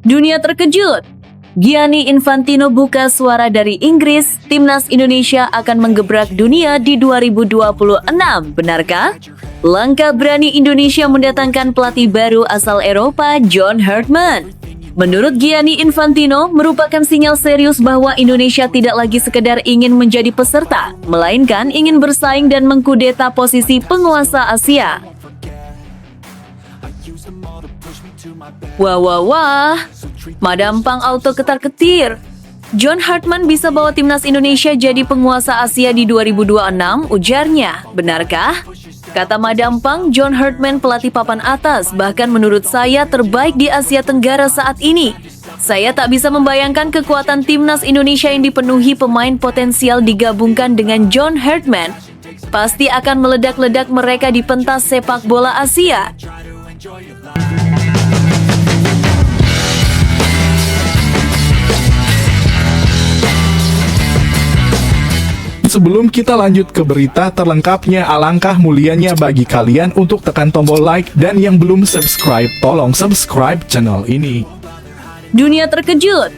Dunia terkejut. Gianni Infantino buka suara dari Inggris, timnas Indonesia akan menggebrak dunia di 2026. Benarkah? Langkah berani Indonesia mendatangkan pelatih baru asal Eropa, John Hartman. Menurut Gianni Infantino, merupakan sinyal serius bahwa Indonesia tidak lagi sekedar ingin menjadi peserta, melainkan ingin bersaing dan mengkudeta posisi penguasa Asia. Wah, Madampang auto ketar-ketir. John Hartman bisa bawa timnas Indonesia jadi penguasa Asia di 2026, ujarnya. Benarkah? Kata Madampang, John Hartman pelatih papan atas, bahkan menurut saya terbaik di Asia Tenggara saat ini. Saya tak bisa membayangkan kekuatan timnas Indonesia yang dipenuhi pemain potensial digabungkan dengan John Hartman. Pasti akan meledak-ledak mereka di pentas sepak bola Asia. Sebelum kita lanjut ke berita terlengkapnya, alangkah mulianya bagi kalian untuk tekan tombol like dan yang belum subscribe, tolong subscribe channel ini. Dunia terkejut.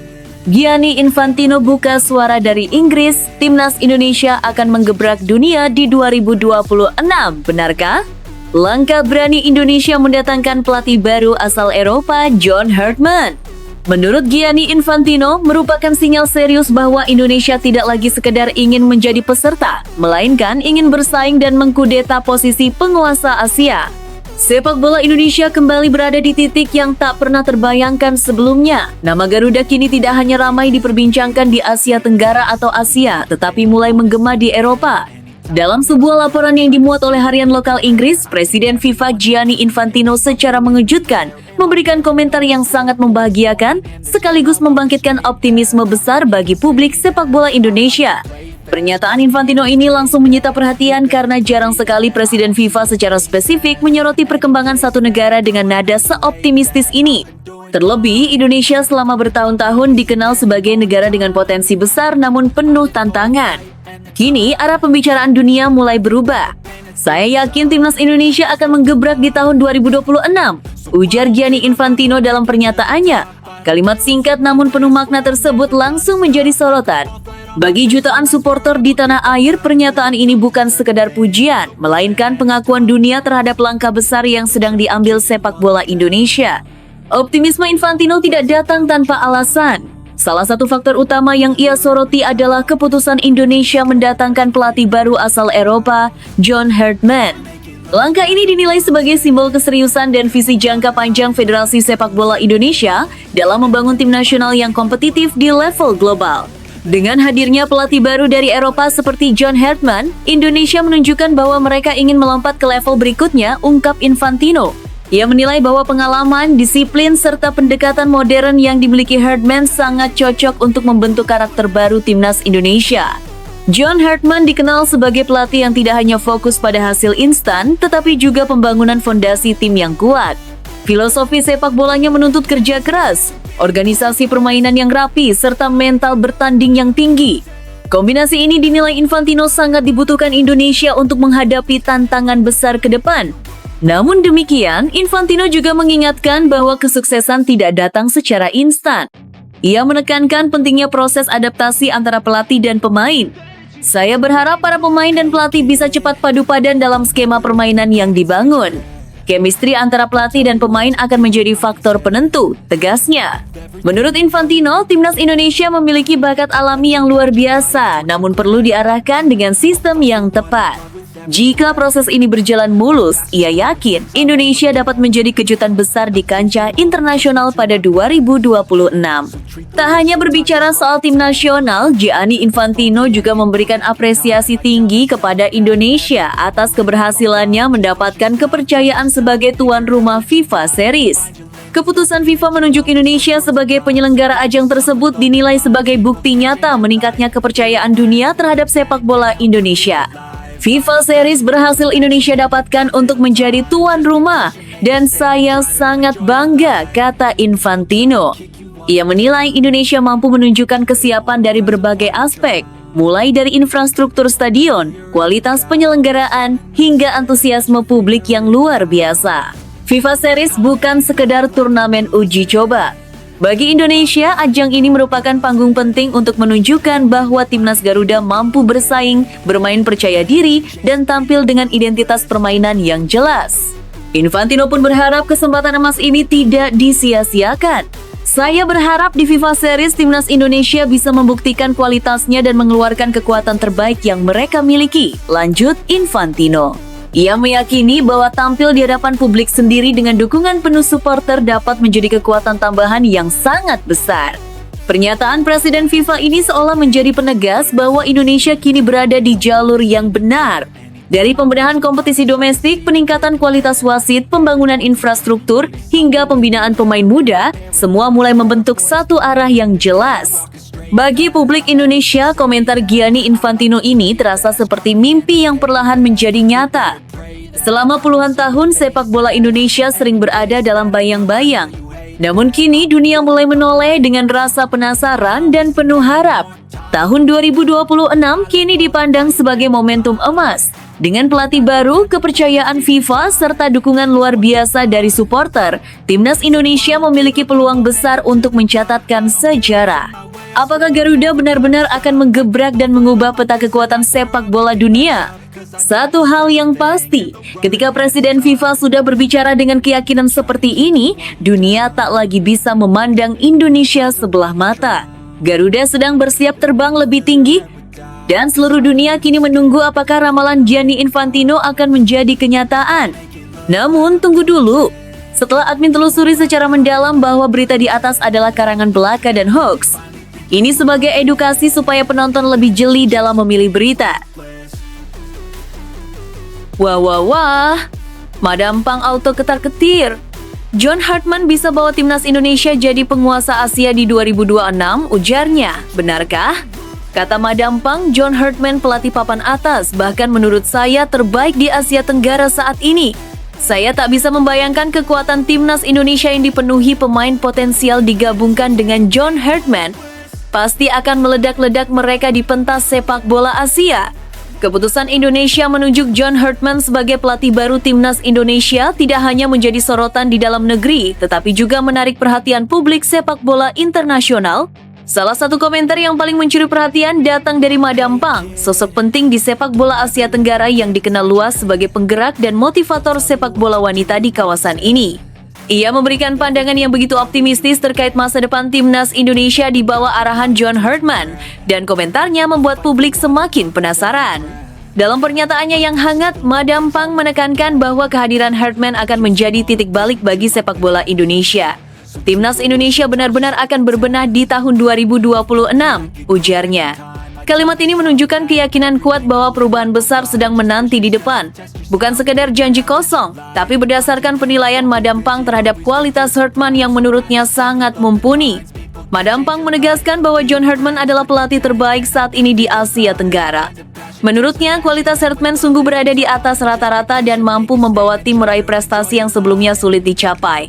Gianni Infantino buka suara dari Inggris, timnas Indonesia akan menggebrak dunia di 2026. Benarkah? Langkah berani Indonesia mendatangkan pelatih baru asal Eropa, John Hartman. Menurut Gianni Infantino, merupakan sinyal serius bahwa Indonesia tidak lagi sekedar ingin menjadi peserta, melainkan ingin bersaing dan mengkudeta posisi penguasa Asia. Sepak bola Indonesia kembali berada di titik yang tak pernah terbayangkan sebelumnya. Nama Garuda kini tidak hanya ramai diperbincangkan di Asia Tenggara atau Asia, tetapi mulai menggema di Eropa. Dalam sebuah laporan yang dimuat oleh harian lokal Inggris, Presiden FIFA Gianni Infantino secara mengejutkan memberikan komentar yang sangat membahagiakan sekaligus membangkitkan optimisme besar bagi publik sepak bola Indonesia. Pernyataan Infantino ini langsung menyita perhatian karena jarang sekali Presiden FIFA secara spesifik menyoroti perkembangan satu negara dengan nada seoptimistis ini. Terlebih, Indonesia selama bertahun-tahun dikenal sebagai negara dengan potensi besar namun penuh tantangan. Kini, arah pembicaraan dunia mulai berubah. Saya yakin timnas Indonesia akan menggebrak di tahun 2026, ujar Gianni Infantino dalam pernyataannya. Kalimat singkat namun penuh makna tersebut langsung menjadi sorotan. Bagi jutaan supporter di tanah air, pernyataan ini bukan sekedar pujian, melainkan pengakuan dunia terhadap langkah besar yang sedang diambil sepak bola Indonesia. Optimisme Infantino tidak datang tanpa alasan. Salah satu faktor utama yang ia soroti adalah keputusan Indonesia mendatangkan pelatih baru asal Eropa, John Hartman. Langkah ini dinilai sebagai simbol keseriusan dan visi jangka panjang Federasi Sepak Bola Indonesia dalam membangun tim nasional yang kompetitif di level global. Dengan hadirnya pelatih baru dari Eropa seperti John Hartman, Indonesia menunjukkan bahwa mereka ingin melompat ke level berikutnya, ungkap Infantino. Ia menilai bahwa pengalaman, disiplin, serta pendekatan modern yang dimiliki Hartman sangat cocok untuk membentuk karakter baru timnas Indonesia. John Hartman dikenal sebagai pelatih yang tidak hanya fokus pada hasil instan, tetapi juga pembangunan fondasi tim yang kuat. Filosofi sepak bolanya menuntut kerja keras, organisasi permainan yang rapi, serta mental bertanding yang tinggi. Kombinasi ini dinilai Infantino sangat dibutuhkan Indonesia untuk menghadapi tantangan besar ke depan. Namun demikian, Infantino juga mengingatkan bahwa kesuksesan tidak datang secara instan. Ia menekankan pentingnya proses adaptasi antara pelatih dan pemain. Saya berharap para pemain dan pelatih bisa cepat padu padan dalam skema permainan yang dibangun. Chemistry antara pelatih dan pemain akan menjadi faktor penentu, tegasnya. Menurut Infantino, timnas Indonesia memiliki bakat alami yang luar biasa, namun perlu diarahkan dengan sistem yang tepat. Jika proses ini berjalan mulus, ia yakin Indonesia dapat menjadi kejutan besar di kancah internasional pada 2026. Tak hanya berbicara soal tim nasional, Gianni Infantino juga memberikan apresiasi tinggi kepada Indonesia atas keberhasilannya mendapatkan kepercayaan sebagai tuan rumah FIFA Series. Keputusan FIFA menunjuk Indonesia sebagai penyelenggara ajang tersebut dinilai sebagai bukti nyata meningkatnya kepercayaan dunia terhadap sepak bola Indonesia. FIFA Series berhasil Indonesia dapatkan untuk menjadi tuan rumah, dan saya sangat bangga, kata Infantino. Ia menilai Indonesia mampu menunjukkan kesiapan dari berbagai aspek, mulai dari infrastruktur stadion, kualitas penyelenggaraan, hingga antusiasme publik yang luar biasa. FIFA Series bukan sekedar turnamen uji coba. Bagi Indonesia, ajang ini merupakan panggung penting untuk menunjukkan bahwa timnas Garuda mampu bersaing, bermain percaya diri, dan tampil dengan identitas permainan yang jelas. Infantino pun berharap kesempatan emas ini tidak disia-siakan. Saya berharap di FIFA Series timnas Indonesia bisa membuktikan kualitasnya dan mengeluarkan kekuatan terbaik yang mereka miliki, lanjut Infantino. Ia meyakini bahwa tampil di hadapan publik sendiri dengan dukungan penuh supporter dapat menjadi kekuatan tambahan yang sangat besar. Pernyataan Presiden FIFA ini seolah menjadi penegas bahwa Indonesia kini berada di jalur yang benar. Dari pembenahan kompetisi domestik, peningkatan kualitas wasit, pembangunan infrastruktur, hingga pembinaan pemain muda, semua mulai membentuk satu arah yang jelas. Bagi publik Indonesia, komentar Gianni Infantino ini terasa seperti mimpi yang perlahan menjadi nyata. Selama puluhan tahun, sepak bola Indonesia sering berada dalam bayang-bayang. Namun kini dunia mulai menoleh dengan rasa penasaran dan penuh harap. Tahun 2026 kini dipandang sebagai momentum emas. Dengan pelatih baru, kepercayaan FIFA, serta dukungan luar biasa dari supporter, timnas Indonesia memiliki peluang besar untuk mencatatkan sejarah. Apakah Garuda benar-benar akan menggebrak dan mengubah peta kekuatan sepak bola dunia? Satu hal yang pasti, ketika Presiden FIFA sudah berbicara dengan keyakinan seperti ini, dunia tak lagi bisa memandang Indonesia sebelah mata. Garuda sedang bersiap terbang lebih tinggi, dan seluruh dunia kini menunggu apakah ramalan Gianni Infantino akan menjadi kenyataan. Namun, tunggu dulu. Setelah admin telusuri secara mendalam bahwa berita di atas adalah karangan belaka dan hoax, ini sebagai edukasi supaya penonton lebih jeli dalam memilih berita. Wah, Madam Pang auto ketar-ketir. John Hartman bisa bawa timnas Indonesia jadi penguasa Asia di 2026, ujarnya. Benarkah? Kata Madam Pang, John Hartman pelatih papan atas, bahkan menurut saya terbaik di Asia Tenggara saat ini. Saya tak bisa membayangkan kekuatan timnas Indonesia yang dipenuhi pemain potensial digabungkan dengan John Hartman. Pasti akan meledak-ledak mereka di pentas sepak bola Asia. Keputusan Indonesia menunjuk John Hartman sebagai pelatih baru timnas Indonesia tidak hanya menjadi sorotan di dalam negeri, tetapi juga menarik perhatian publik sepak bola internasional. Salah satu komentar yang paling mencuri perhatian datang dari Madam Pang, sosok penting di sepak bola Asia Tenggara yang dikenal luas sebagai penggerak dan motivator sepak bola wanita di kawasan ini. Ia memberikan pandangan yang begitu optimistis terkait masa depan timnas Indonesia di bawah arahan John Hartman, dan komentarnya membuat publik semakin penasaran. Dalam pernyataannya yang hangat, Madam Pang menekankan bahwa kehadiran Hartman akan menjadi titik balik bagi sepak bola Indonesia. Timnas Indonesia benar-benar akan berbenah di tahun 2026, ujarnya. Kalimat ini menunjukkan keyakinan kuat bahwa perubahan besar sedang menanti di depan. Bukan sekedar janji kosong, tapi berdasarkan penilaian Madam Pang terhadap kualitas Hartman yang menurutnya sangat mumpuni. Madam Pang menegaskan bahwa John Hartman adalah pelatih terbaik saat ini di Asia Tenggara. Menurutnya, kualitas Hartman sungguh berada di atas rata-rata dan mampu membawa tim meraih prestasi yang sebelumnya sulit dicapai.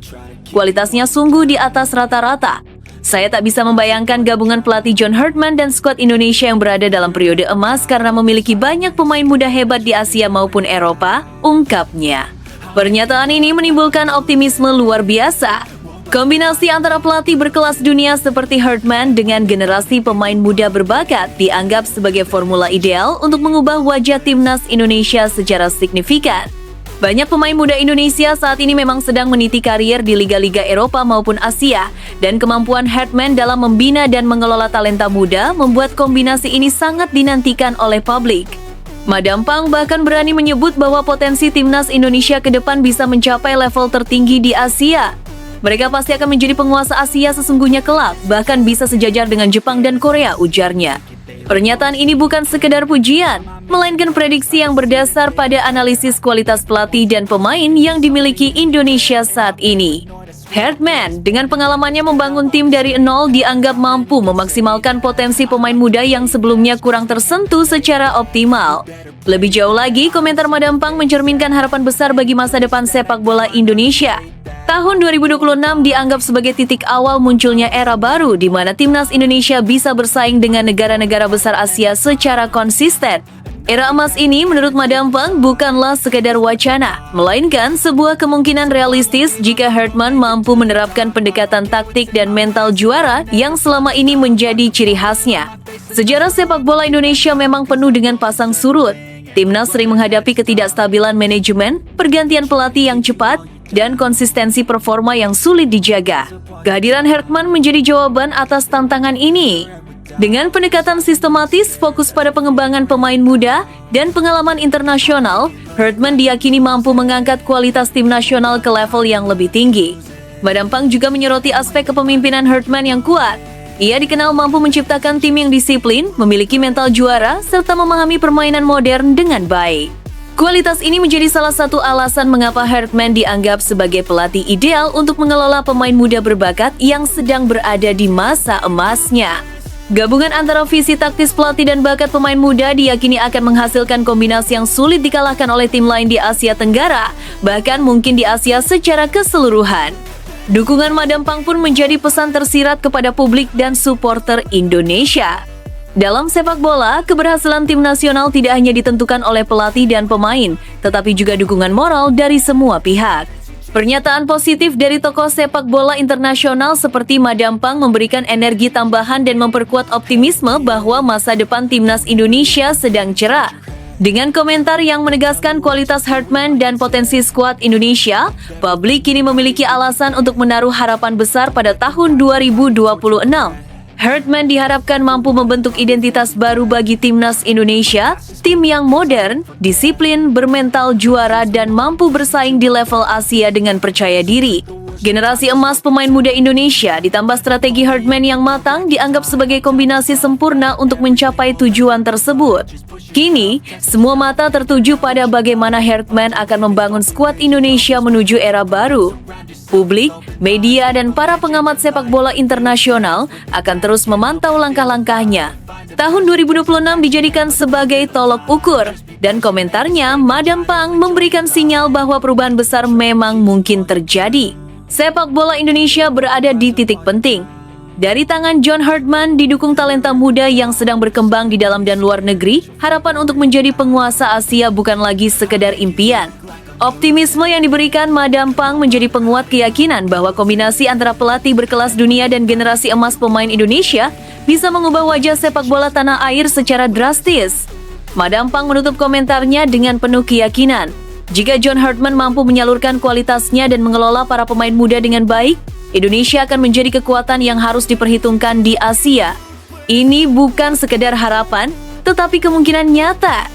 Kualitasnya sungguh di atas rata-rata. Saya tak bisa membayangkan gabungan pelatih John Hartman dan skuad Indonesia yang berada dalam periode emas karena memiliki banyak pemain muda hebat di Asia maupun Eropa, ungkapnya. Pernyataan ini menimbulkan optimisme luar biasa. Kombinasi antara pelatih berkelas dunia seperti Hartman dengan generasi pemain muda berbakat dianggap sebagai formula ideal untuk mengubah wajah timnas Indonesia secara signifikan. Banyak pemain muda Indonesia saat ini memang sedang meniti karier di liga-liga Eropa maupun Asia, dan kemampuan Hartman dalam membina dan mengelola talenta muda membuat kombinasi ini sangat dinantikan oleh publik. Madam Pang bahkan berani menyebut bahwa potensi timnas Indonesia ke depan bisa mencapai level tertinggi di Asia. Mereka pasti akan menjadi penguasa Asia sesungguhnya kelak, bahkan bisa sejajar dengan Jepang dan Korea, ujarnya. Pernyataan ini bukan sekedar pujian, melainkan prediksi yang berdasar pada analisis kualitas pelatih dan pemain yang dimiliki Indonesia saat ini. Hartman dengan pengalamannya membangun tim dari nol dianggap mampu memaksimalkan potensi pemain muda yang sebelumnya kurang tersentuh secara optimal. Lebih jauh lagi, komentar Madam Pang mencerminkan harapan besar bagi masa depan sepak bola Indonesia. Tahun 2026 dianggap sebagai titik awal munculnya era baru di mana timnas Indonesia bisa bersaing dengan negara-negara besar Asia secara konsisten. Era emas ini menurut Madam Pang bukanlah sekadar wacana, melainkan sebuah kemungkinan realistis jika Hartman mampu menerapkan pendekatan taktik dan mental juara yang selama ini menjadi ciri khasnya. Sejarah sepak bola Indonesia memang penuh dengan pasang surut. Timnas sering menghadapi ketidakstabilan manajemen, pergantian pelatih yang cepat, dan konsistensi performa yang sulit dijaga. Kehadiran Hartman menjadi jawaban atas tantangan ini. Dengan pendekatan sistematis, fokus pada pengembangan pemain muda, dan pengalaman internasional, Hartman diyakini mampu mengangkat kualitas tim nasional ke level yang lebih tinggi. Madam Pang juga menyoroti aspek kepemimpinan Hartman yang kuat. Ia dikenal mampu menciptakan tim yang disiplin, memiliki mental juara, serta memahami permainan modern dengan baik. Kualitas ini menjadi salah satu alasan mengapa Hartman dianggap sebagai pelatih ideal untuk mengelola pemain muda berbakat yang sedang berada di masa emasnya. Gabungan antara visi taktis pelatih dan bakat pemain muda diyakini akan menghasilkan kombinasi yang sulit dikalahkan oleh tim lain di Asia Tenggara, bahkan mungkin di Asia secara keseluruhan. Dukungan Madam Pang pun menjadi pesan tersirat kepada publik dan supporter Indonesia. Dalam sepak bola, keberhasilan tim nasional tidak hanya ditentukan oleh pelatih dan pemain, tetapi juga dukungan moral dari semua pihak. Pernyataan positif dari tokoh sepak bola internasional seperti Madam Pang memberikan energi tambahan dan memperkuat optimisme bahwa masa depan timnas Indonesia sedang cerah. Dengan komentar yang menegaskan kualitas Hartman dan potensi skuad Indonesia, publik kini memiliki alasan untuk menaruh harapan besar pada tahun 2026. Hartman diharapkan mampu membentuk identitas baru bagi timnas Indonesia, tim yang modern, disiplin, bermental juara, dan mampu bersaing di level Asia dengan percaya diri. Generasi emas pemain muda Indonesia ditambah strategi Hartman yang matang dianggap sebagai kombinasi sempurna untuk mencapai tujuan tersebut. Kini, semua mata tertuju pada bagaimana Hartman akan membangun skuad Indonesia menuju era baru. Publik, media, dan para pengamat sepak bola internasional akan terus memantau langkah-langkahnya. Tahun 2026 dijadikan sebagai tolok ukur, dan komentarnya Madam Pang memberikan sinyal bahwa perubahan besar memang mungkin terjadi. Sepak bola Indonesia berada di titik penting. Dari tangan John Hartman didukung talenta muda yang sedang berkembang di dalam dan luar negeri, harapan untuk menjadi penguasa Asia bukan lagi sekedar impian. Optimisme yang diberikan Madam Pang menjadi penguat keyakinan bahwa kombinasi antara pelatih berkelas dunia dan generasi emas pemain Indonesia bisa mengubah wajah sepak bola tanah air secara drastis. Madam Pang menutup komentarnya dengan penuh keyakinan. Jika John Hartman mampu menyalurkan kualitasnya dan mengelola para pemain muda dengan baik, Indonesia akan menjadi kekuatan yang harus diperhitungkan di Asia. Ini bukan sekedar harapan, tetapi kemungkinan nyata.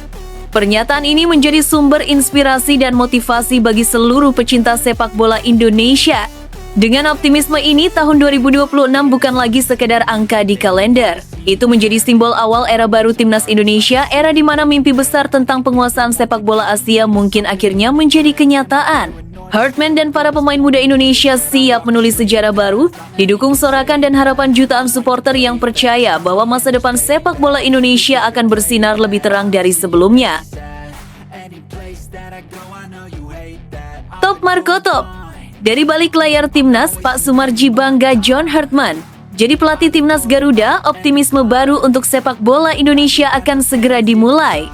Pernyataan ini menjadi sumber inspirasi dan motivasi bagi seluruh pecinta sepak bola Indonesia. Dengan optimisme ini, tahun 2026 bukan lagi sekedar angka di kalender. Itu menjadi simbol awal era baru timnas Indonesia, era di mana mimpi besar tentang penguasaan sepak bola Asia mungkin akhirnya menjadi kenyataan. Hartman dan para pemain muda Indonesia siap menulis sejarah baru, didukung sorakan dan harapan jutaan supporter yang percaya bahwa masa depan sepak bola Indonesia akan bersinar lebih terang dari sebelumnya. Top Marco Top. Dari balik layar timnas, Pak Sumarji bangga John Hartman. Jadi pelatih timnas Garuda, optimisme baru untuk sepak bola Indonesia akan segera dimulai.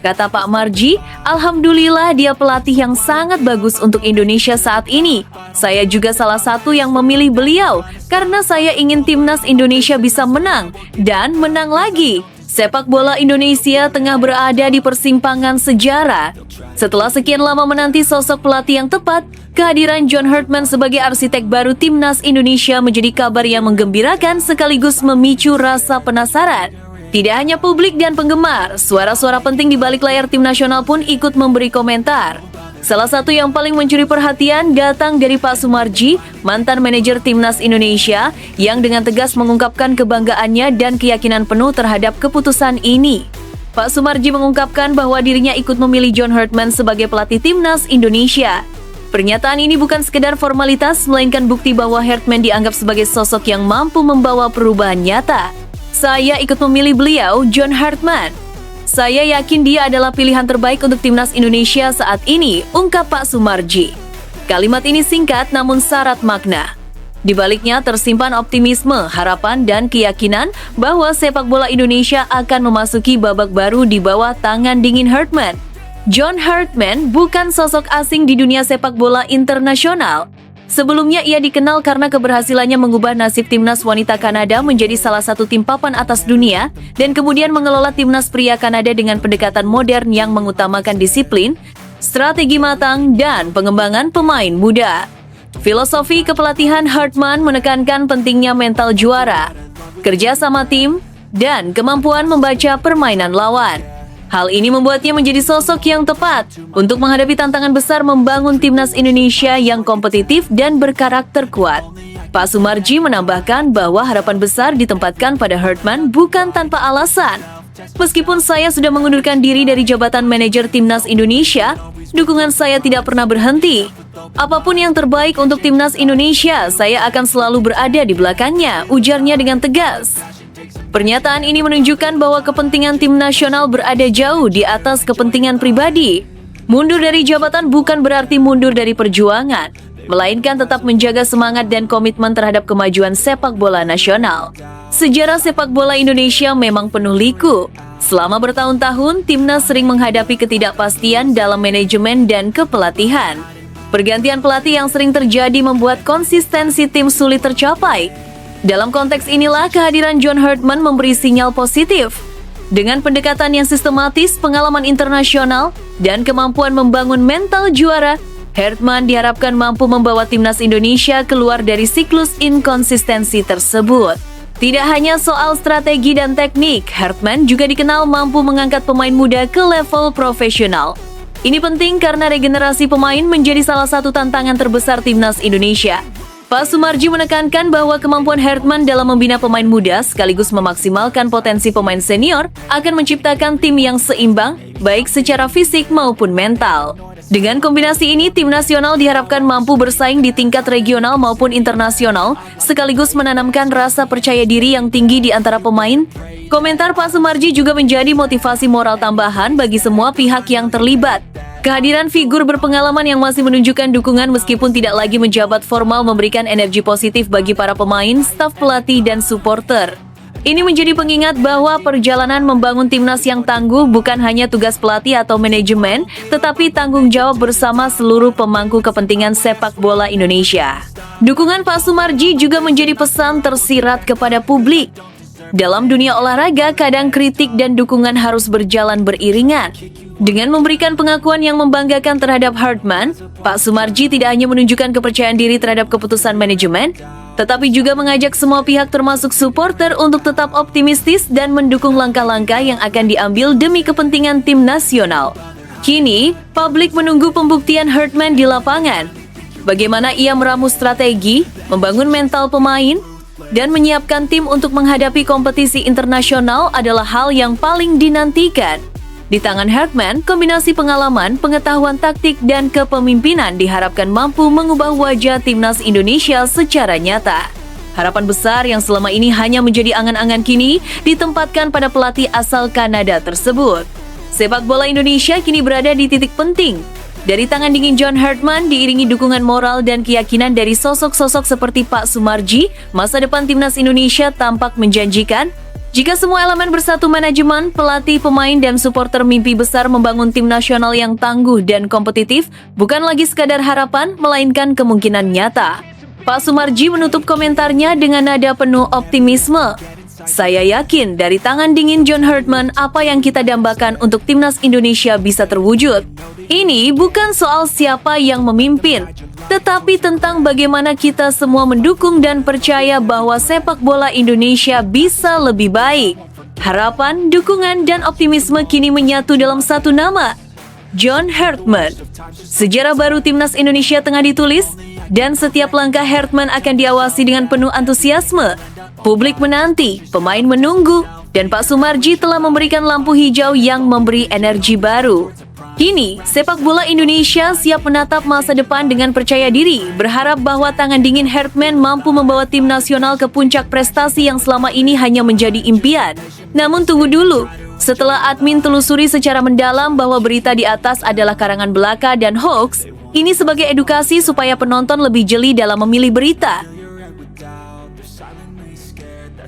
Kata Pak Marji, alhamdulillah dia pelatih yang sangat bagus untuk Indonesia saat ini. Saya juga salah satu yang memilih beliau karena saya ingin timnas Indonesia bisa menang dan menang lagi. Sepak bola Indonesia tengah berada di persimpangan sejarah. Setelah sekian lama menanti sosok pelatih yang tepat, kehadiran John Hartman sebagai arsitek baru timnas Indonesia menjadi kabar yang menggembirakan sekaligus memicu rasa penasaran. Tidak hanya publik dan penggemar, suara-suara penting di balik layar tim nasional pun ikut memberi komentar. Salah satu yang paling mencuri perhatian datang dari Pak Sumarji, mantan manajer timnas Indonesia, yang dengan tegas mengungkapkan kebanggaannya dan keyakinan penuh terhadap keputusan ini. Pak Sumarji mengungkapkan bahwa dirinya ikut memilih John Hartman sebagai pelatih timnas Indonesia. Pernyataan ini bukan sekedar formalitas, melainkan bukti bahwa Hartman dianggap sebagai sosok yang mampu membawa perubahan nyata. Saya ikut memilih beliau, John Hartman. Saya yakin dia adalah pilihan terbaik untuk timnas Indonesia saat ini, ungkap Pak Sumarji. Kalimat ini singkat namun syarat makna. Di baliknya tersimpan optimisme, harapan, dan keyakinan bahwa sepak bola Indonesia akan memasuki babak baru di bawah tangan dingin Herdman. John Herdman bukan sosok asing di dunia sepak bola internasional. Sebelumnya ia dikenal karena keberhasilannya mengubah nasib timnas wanita Kanada menjadi salah satu tim papan atas dunia dan kemudian mengelola timnas pria Kanada dengan pendekatan modern yang mengutamakan disiplin, strategi matang, dan pengembangan pemain muda. Filosofi kepelatihan Herdman menekankan pentingnya mental juara, kerja sama tim, dan kemampuan membaca permainan lawan. Hal ini membuatnya menjadi sosok yang tepat untuk menghadapi tantangan besar membangun timnas Indonesia yang kompetitif dan berkarakter kuat. Pak Sumarji menambahkan bahwa harapan besar ditempatkan pada Herdman bukan tanpa alasan. Meskipun saya sudah mengundurkan diri dari jabatan manajer timnas Indonesia, dukungan saya tidak pernah berhenti. Apapun yang terbaik untuk timnas Indonesia, saya akan selalu berada di belakangnya, ujarnya dengan tegas. Pernyataan ini menunjukkan bahwa kepentingan tim nasional berada jauh di atas kepentingan pribadi. Mundur dari jabatan bukan berarti mundur dari perjuangan, melainkan tetap menjaga semangat dan komitmen terhadap kemajuan sepak bola nasional. Sejarah sepak bola Indonesia memang penuh liku. Selama bertahun-tahun, timnas sering menghadapi ketidakpastian dalam manajemen dan kepelatihan. Pergantian pelatih yang sering terjadi membuat konsistensi tim sulit tercapai. Dalam konteks inilah kehadiran John Herdman memberi sinyal positif. Dengan pendekatan yang sistematis, pengalaman internasional, dan kemampuan membangun mental juara, Herdman diharapkan mampu membawa timnas Indonesia keluar dari siklus inkonsistensi tersebut. Tidak hanya soal strategi dan teknik, Herdman juga dikenal mampu mengangkat pemain muda ke level profesional. Ini penting karena regenerasi pemain menjadi salah satu tantangan terbesar timnas Indonesia. Pak Sumarji menekankan bahwa kemampuan Herdman dalam membina pemain muda sekaligus memaksimalkan potensi pemain senior akan menciptakan tim yang seimbang, baik secara fisik maupun mental. Dengan kombinasi ini, tim nasional diharapkan mampu bersaing di tingkat regional maupun internasional, sekaligus menanamkan rasa percaya diri yang tinggi di antara pemain. Komentar Pak Sumarji juga menjadi motivasi moral tambahan bagi semua pihak yang terlibat. Kehadiran figur berpengalaman yang masih menunjukkan dukungan meskipun tidak lagi menjabat formal memberikan energi positif bagi para pemain, staf pelatih, dan supporter. Ini menjadi pengingat bahwa perjalanan membangun timnas yang tangguh bukan hanya tugas pelatih atau manajemen, tetapi tanggung jawab bersama seluruh pemangku kepentingan sepak bola Indonesia. Dukungan Pak Sumarji juga menjadi pesan tersirat kepada publik. Dalam dunia olahraga, kadang kritik dan dukungan harus berjalan beriringan. Dengan memberikan pengakuan yang membanggakan terhadap Herdman, Pak Sumarji tidak hanya menunjukkan kepercayaan diri terhadap keputusan manajemen, tetapi juga mengajak semua pihak termasuk supporter untuk tetap optimistis dan mendukung langkah-langkah yang akan diambil demi kepentingan tim nasional. Kini, publik menunggu pembuktian Herdman di lapangan. Bagaimana ia meramu strategi, membangun mental pemain, dan menyiapkan tim untuk menghadapi kompetisi internasional adalah hal yang paling dinantikan. Di tangan Herdman, kombinasi pengalaman, pengetahuan taktik, dan kepemimpinan diharapkan mampu mengubah wajah timnas Indonesia secara nyata. Harapan besar yang selama ini hanya menjadi angan-angan kini ditempatkan pada pelatih asal Kanada tersebut. Sepak bola Indonesia kini berada di titik penting. Dari tangan dingin John Herdman diiringi dukungan moral dan keyakinan dari sosok-sosok seperti Pak Sumarji, masa depan timnas Indonesia tampak menjanjikan. Jika semua elemen bersatu, manajemen, pelatih, pemain, dan supporter, mimpi besar membangun tim nasional yang tangguh dan kompetitif bukan lagi sekadar harapan, melainkan kemungkinan nyata. Pak Sumarji menutup komentarnya dengan nada penuh optimisme. Saya yakin dari tangan dingin John Herdman apa yang kita dambakan untuk timnas Indonesia bisa terwujud. Ini bukan soal siapa yang memimpin, tetapi tentang bagaimana kita semua mendukung dan percaya bahwa sepak bola Indonesia bisa lebih baik. Harapan, dukungan, dan optimisme kini menyatu dalam satu nama, John Herdman. Sejarah baru timnas Indonesia tengah ditulis, dan setiap langkah Herdman akan diawasi dengan penuh antusiasme. Publik menanti, pemain menunggu, dan Pak Sumarji telah memberikan lampu hijau yang memberi energi baru. Kini, sepak bola Indonesia siap menatap masa depan dengan percaya diri, berharap bahwa tangan dingin Herdman mampu membawa tim nasional ke puncak prestasi yang selama ini hanya menjadi impian. Namun tunggu dulu, setelah admin telusuri secara mendalam bahwa berita di atas adalah karangan belaka dan hoax, ini sebagai edukasi supaya penonton lebih jeli dalam memilih berita.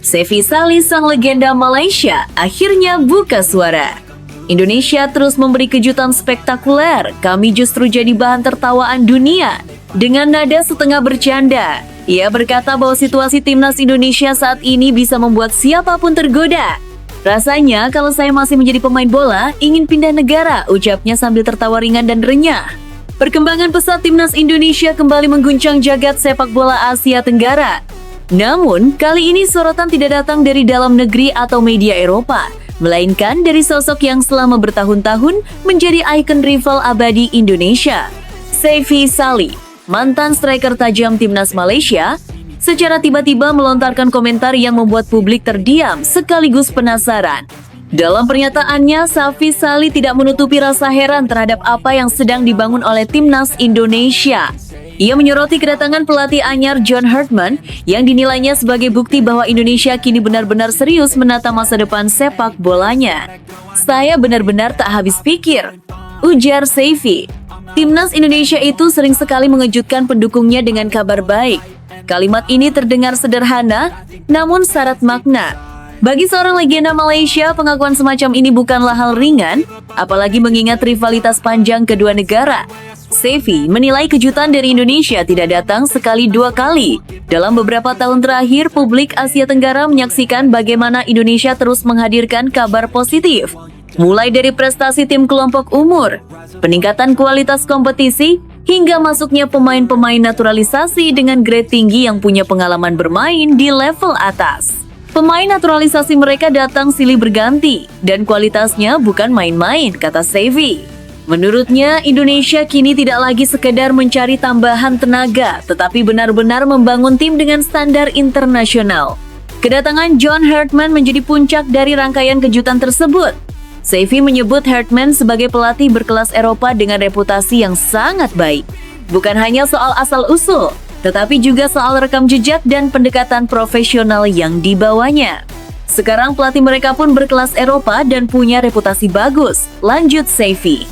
Saifi Salih, sang legenda Malaysia, akhirnya buka suara. Indonesia terus memberi kejutan spektakuler. Kami justru jadi bahan tertawaan dunia. Dengan nada setengah bercanda, ia berkata bahwa situasi timnas Indonesia saat ini bisa membuat siapapun tergoda. Rasanya kalau saya masih menjadi pemain bola, ingin pindah negara, ucapnya sambil tertawa ringan dan renyah. Perkembangan pesat timnas Indonesia kembali mengguncang jagat sepak bola Asia Tenggara. Namun, kali ini sorotan tidak datang dari dalam negeri atau media Eropa, melainkan dari sosok yang selama bertahun-tahun menjadi ikon rival abadi Indonesia. Saifi Salih, mantan striker tajam timnas Malaysia, secara tiba-tiba melontarkan komentar yang membuat publik terdiam sekaligus penasaran. Dalam pernyataannya, Saifi Salih tidak menutupi rasa heran terhadap apa yang sedang dibangun oleh timnas Indonesia. Ia menyoroti kedatangan pelatih anyar John Hartman yang dinilainya sebagai bukti bahwa Indonesia kini benar-benar serius menata masa depan sepak bolanya. Saya benar-benar tak habis pikir, ujar Saifi. Timnas Indonesia itu sering sekali mengejutkan pendukungnya dengan kabar baik. Kalimat ini terdengar sederhana, namun syarat makna. Bagi seorang legenda Malaysia, pengakuan semacam ini bukanlah hal ringan, apalagi mengingat rivalitas panjang kedua negara. Saifi menilai kejutan dari Indonesia tidak datang sekali dua kali. Dalam beberapa tahun terakhir, publik Asia Tenggara menyaksikan bagaimana Indonesia terus menghadirkan kabar positif. Mulai dari prestasi tim kelompok umur, peningkatan kualitas kompetisi, hingga masuknya pemain-pemain naturalisasi dengan grade tinggi yang punya pengalaman bermain di level atas. Pemain naturalisasi mereka datang silih berganti, dan kualitasnya bukan main-main, kata Saifi. Menurutnya, Indonesia kini tidak lagi sekedar mencari tambahan tenaga, tetapi benar-benar membangun tim dengan standar internasional. Kedatangan John Hartman menjadi puncak dari rangkaian kejutan tersebut. Saifi menyebut Hartman sebagai pelatih berkelas Eropa dengan reputasi yang sangat baik. Bukan hanya soal asal-usul, tetapi juga soal rekam jejak dan pendekatan profesional yang dibawanya. Sekarang pelatih mereka pun berkelas Eropa dan punya reputasi bagus, lanjut Saifi.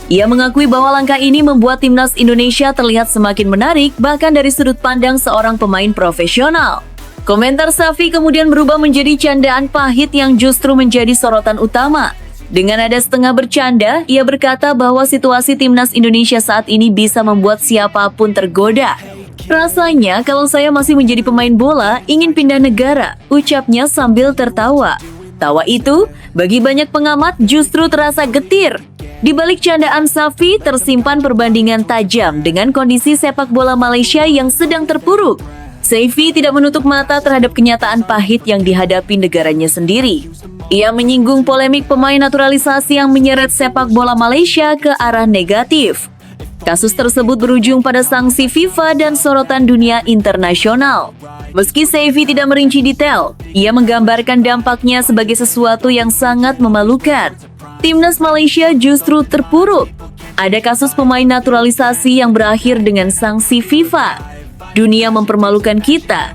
Ia mengakui bahwa langkah ini membuat timnas Indonesia terlihat semakin menarik bahkan dari sudut pandang seorang pemain profesional. Komentar Saifi kemudian berubah menjadi candaan pahit yang justru menjadi sorotan utama. Dengan nada setengah bercanda, ia berkata bahwa situasi timnas Indonesia saat ini bisa membuat siapapun tergoda. Rasanya kalau saya masih menjadi pemain bola, ingin pindah negara, ucapnya sambil tertawa. Tawa itu, bagi banyak pengamat justru terasa getir. Di balik candaan Saifi tersimpan perbandingan tajam dengan kondisi sepak bola Malaysia yang sedang terpuruk. Saifi tidak menutup mata terhadap kenyataan pahit yang dihadapi negaranya sendiri. Ia menyinggung polemik pemain naturalisasi yang menyeret sepak bola Malaysia ke arah negatif. Kasus tersebut berujung pada sanksi FIFA dan sorotan dunia internasional. Meski Saifi tidak merinci detail, ia menggambarkan dampaknya sebagai sesuatu yang sangat memalukan. Timnas Malaysia justru terpuruk. Ada kasus pemain naturalisasi yang berakhir dengan sanksi FIFA. Dunia mempermalukan kita,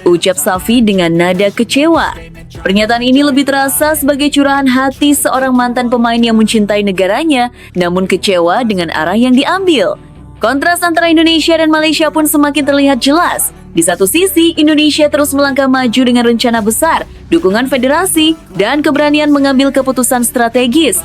ucap Saifi dengan nada kecewa. Pernyataan ini lebih terasa sebagai curahan hati seorang mantan pemain yang mencintai negaranya, namun kecewa dengan arah yang diambil. Kontras antara Indonesia dan Malaysia pun semakin terlihat jelas. Di satu sisi, Indonesia terus melangkah maju dengan rencana besar, dukungan federasi, dan keberanian mengambil keputusan strategis.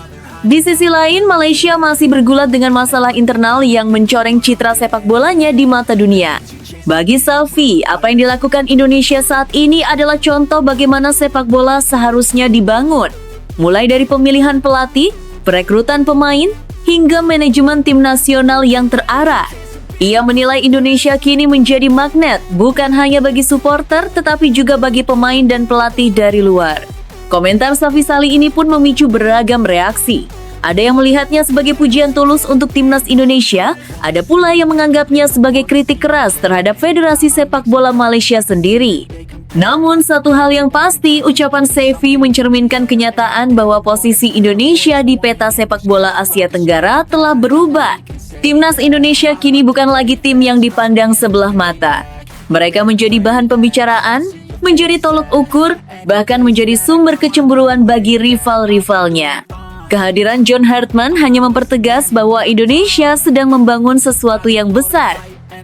Di sisi lain, Malaysia masih bergulat dengan masalah internal yang mencoreng citra sepak bolanya di mata dunia. Bagi Saifi, apa yang dilakukan Indonesia saat ini adalah contoh bagaimana sepak bola seharusnya dibangun. Mulai dari pemilihan pelatih, perekrutan pemain, hingga manajemen tim nasional yang terarah. Ia menilai Indonesia kini menjadi magnet, bukan hanya bagi supporter, tetapi juga bagi pemain dan pelatih dari luar. Komentar Saifi Salih ini pun memicu beragam reaksi. Ada yang melihatnya sebagai pujian tulus untuk timnas Indonesia, ada pula yang menganggapnya sebagai kritik keras terhadap Federasi Sepak Bola Malaysia sendiri. Namun satu hal yang pasti, ucapan Saifi mencerminkan kenyataan bahwa posisi Indonesia di peta sepak bola Asia Tenggara telah berubah. Timnas Indonesia kini bukan lagi tim yang dipandang sebelah mata. Mereka menjadi bahan pembicaraan, menjadi tolok ukur, bahkan menjadi sumber kecemburuan bagi rival-rivalnya. Kehadiran John Hartman hanya mempertegas bahwa Indonesia sedang membangun sesuatu yang besar.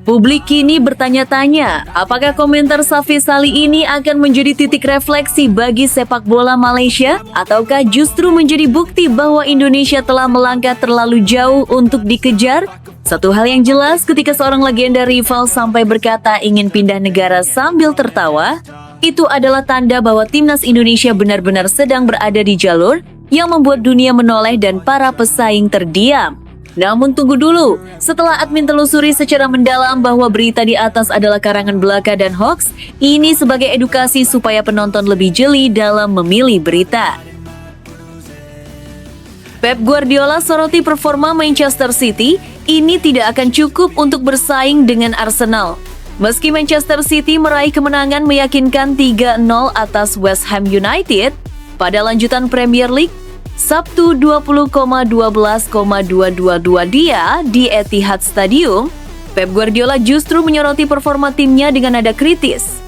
Publik kini bertanya-tanya, apakah komentar Safy Salih ini akan menjadi titik refleksi bagi sepak bola Malaysia? Ataukah justru menjadi bukti bahwa Indonesia telah melangkah terlalu jauh untuk dikejar? Satu hal yang jelas, ketika seorang legenda rival sampai berkata ingin pindah negara sambil tertawa, itu adalah tanda bahwa timnas Indonesia benar-benar sedang berada di jalur yang membuat dunia menoleh dan para pesaing terdiam. Namun tunggu dulu, setelah admin telusuri secara mendalam bahwa berita di atas adalah karangan belaka dan hoax, ini sebagai edukasi supaya penonton lebih jeli dalam memilih berita. Pep Guardiola soroti performa Manchester City, ini tidak akan cukup untuk bersaing dengan Arsenal. Meski Manchester City meraih kemenangan meyakinkan 3-0 atas West Ham United pada lanjutan Premier League, Sabtu 20,12,222 dia di Etihad Stadium, Pep Guardiola justru menyoroti performa timnya dengan nada kritis.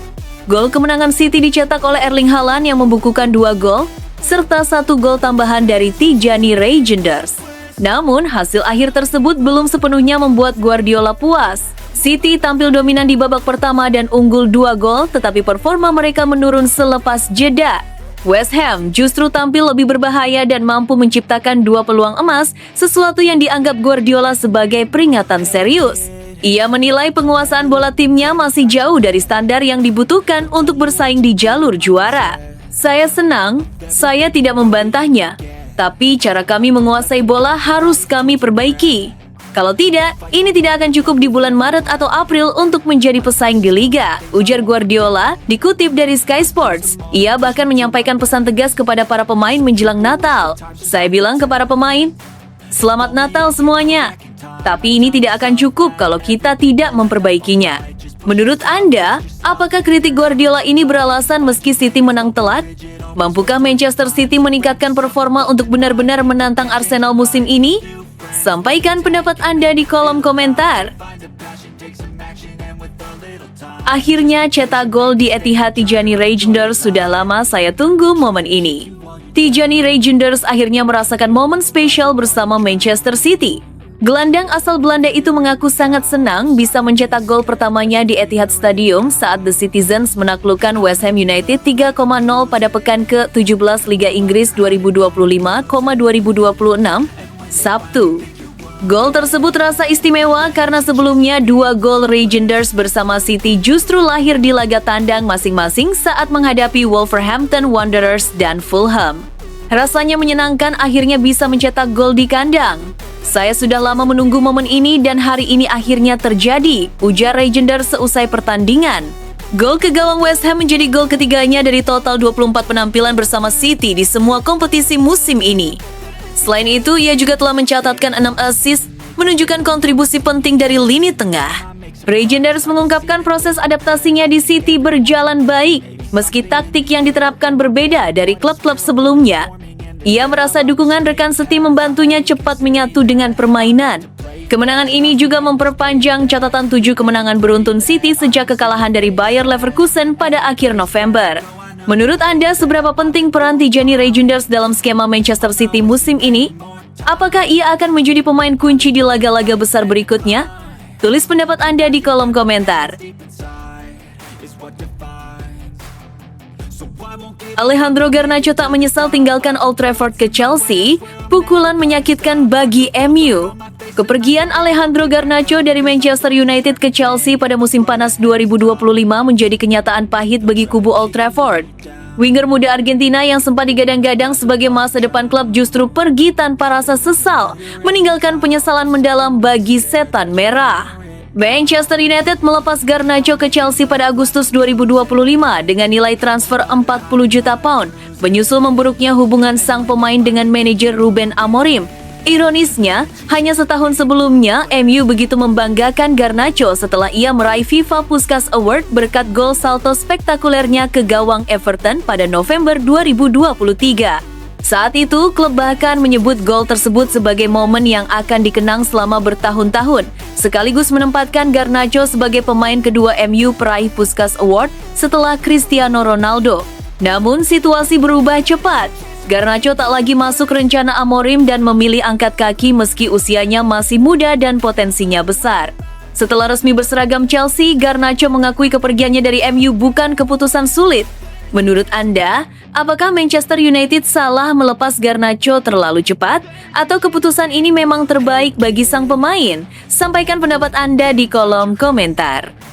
Gol kemenangan City dicetak oleh Erling Haaland yang membukukan 2 gol, serta 1 gol tambahan dari Tijani Reijnders. Namun, hasil akhir tersebut belum sepenuhnya membuat Guardiola puas. City tampil dominan di babak pertama dan unggul 2 gol, tetapi performa mereka menurun selepas jeda. West Ham justru tampil lebih berbahaya dan mampu menciptakan 2 peluang emas, sesuatu yang dianggap Guardiola sebagai peringatan serius. Ia menilai penguasaan bola timnya masih jauh dari standar yang dibutuhkan untuk bersaing di jalur juara. Saya senang, saya tidak membantahnya, tapi cara kami menguasai bola harus kami perbaiki. Kalau tidak, ini tidak akan cukup di bulan Maret atau April untuk menjadi pesaing di Liga, ujar Guardiola, dikutip dari Sky Sports. Ia bahkan menyampaikan pesan tegas kepada para pemain menjelang Natal. Saya bilang kepada pemain, selamat Natal semuanya. Tapi ini tidak akan cukup kalau kita tidak memperbaikinya. Menurut Anda, apakah kritik Guardiola ini beralasan meski City menang telak? Mampukah Manchester City meningkatkan performa untuk benar-benar menantang Arsenal musim ini? Sampaikan pendapat Anda di kolom komentar. Akhirnya cetak gol di Etihad Tijani Reijnders, sudah lama saya tunggu momen ini. Tijani Reijnders akhirnya merasakan momen spesial bersama Manchester City. Gelandang asal Belanda itu mengaku sangat senang bisa mencetak gol pertamanya di Etihad Stadium saat The Citizens menaklukkan West Ham United 3,0 pada pekan ke-17 Liga Inggris 2025,2026 Sabtu. Gol tersebut terasa istimewa karena sebelumnya 2 gol Reijnders bersama City justru lahir di laga tandang masing-masing saat menghadapi Wolverhampton Wanderers dan Fulham. Rasanya menyenangkan akhirnya bisa mencetak gol di kandang. Saya sudah lama menunggu momen ini dan hari ini akhirnya terjadi, ujar Reijnders seusai pertandingan. Gol ke gawang West Ham menjadi gol ketiganya dari total 24 penampilan bersama City di semua kompetisi musim ini. Selain itu, ia juga telah mencatatkan 6 assist, menunjukkan kontribusi penting dari lini tengah. Reijnders mengungkapkan proses adaptasinya di City berjalan baik, meski taktik yang diterapkan berbeda dari klub-klub sebelumnya. Ia merasa dukungan rekan setim membantunya cepat menyatu dengan permainan. Kemenangan ini juga memperpanjang catatan 7 kemenangan beruntun City sejak kekalahan dari Bayer Leverkusen pada akhir November. Menurut Anda, seberapa penting peran Tijani Reijnders dalam skema Manchester City musim ini? Apakah ia akan menjadi pemain kunci di laga-laga besar berikutnya? Tulis pendapat Anda di kolom komentar. Alejandro Garnacho tak menyesal tinggalkan Old Trafford ke Chelsea, pukulan menyakitkan bagi MU. Kepergian Alejandro Garnacho dari Manchester United ke Chelsea pada musim panas 2025 menjadi kenyataan pahit bagi kubu Old Trafford. Winger muda Argentina yang sempat digadang-gadang sebagai masa depan klub justru pergi tanpa rasa sesal, meninggalkan penyesalan mendalam bagi setan merah. Manchester United melepas Garnacho ke Chelsea pada Agustus 2025 dengan nilai transfer 40 juta pound, menyusul memburuknya hubungan sang pemain dengan manajer Ruben Amorim. Ironisnya, hanya setahun sebelumnya, MU begitu membanggakan Garnacho setelah ia meraih FIFA Puskas Award berkat gol salto spektakulernya ke gawang Everton pada November 2023. Saat itu, klub bahkan menyebut gol tersebut sebagai momen yang akan dikenang selama bertahun-tahun, sekaligus menempatkan Garnacho sebagai pemain kedua MU peraih Puskas Award setelah Cristiano Ronaldo. Namun, situasi berubah cepat. Garnacho tak lagi masuk rencana Amorim dan memilih angkat kaki meski usianya masih muda dan potensinya besar. Setelah resmi berseragam Chelsea, Garnacho mengakui kepergiannya dari MU bukan keputusan sulit. Menurut Anda, apakah Manchester United salah melepas Garnacho terlalu cepat? Atau keputusan ini memang terbaik bagi sang pemain? Sampaikan pendapat Anda di kolom komentar.